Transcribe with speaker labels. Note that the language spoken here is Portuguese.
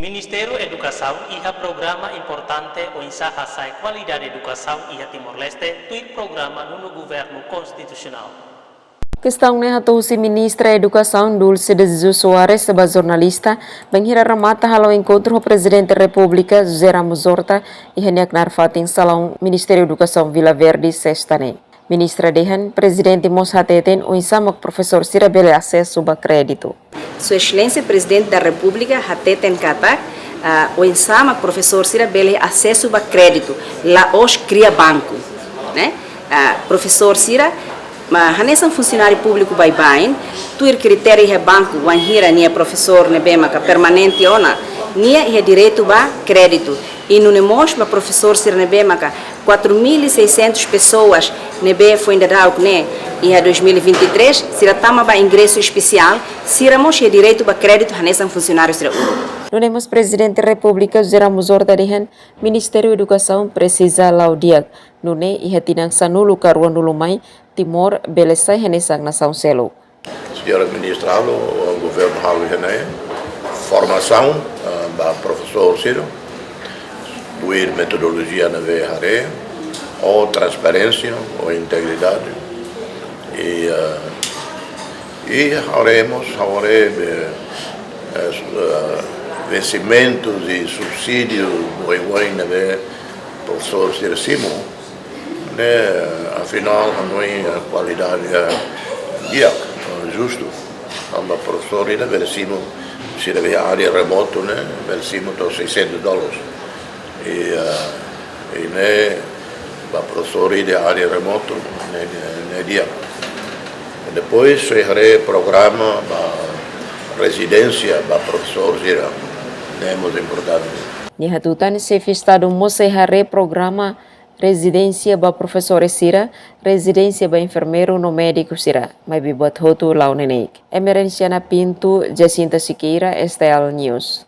Speaker 1: Ministério da Educação iha programa importante o ensaja sai qualidade de educação iha Timor-Leste do programa no governo constitucional.
Speaker 2: Questão ne hatou si ministra da Educação Dulce de Jesus Soares sebagai jornalista menghira ramata halau encontro o presidente da República José Ramos Horta e hendak narfatin salão Ministério da Educação Vila Verde sextane. Ministra dehan presidente moshateten o insamak professor Sirabele acesso a crédito.
Speaker 3: Sua Excelência Presidente da República hateten katak o insamak professor Sirabele acesso a crédito lá hoje cria banco, né? Professor Sira hanesan funcionário público bem, tuir critério é banco, wanhira nia professor nebema ka permanente ona, nia é direito a crédito. E no nemos ba professor Sira nebema ka 4.600 pessoas nebe foi ainda dar né? E em 2023 Sira tama ba ingresso especial, Sira mos é direito a crédito hanesan funcionário Sira
Speaker 2: No nemos presidente da República José Ramos Horta dehan Ministério da Educação precisa laudiak nune iha tinang sanulu karuan dulu mai Timor belesai hanesang nação selo.
Speaker 4: Senhora Ministra, o governo Halu René, formação para professor Ciro, doer metodologia na VRE, ou transparência, ou integridade, e haremos vencimentos e subsídios na professor Ciro Simo, né? Afinal, não é a qualidade justo. A professora ainda vencimos, se deve área remota, né? Vencimos aos $600. E né, a professora ainda área remota, né dia. Depois se programa a residência para professor Zira, é muito importante.
Speaker 2: Nihatutan se estado mose programa residência ba professor Sira, residência ba enfermeiro no médico Sira, mas bibat hotu lau nenek. Emerenciana Pinto, Jacinta Siqueira, STL News.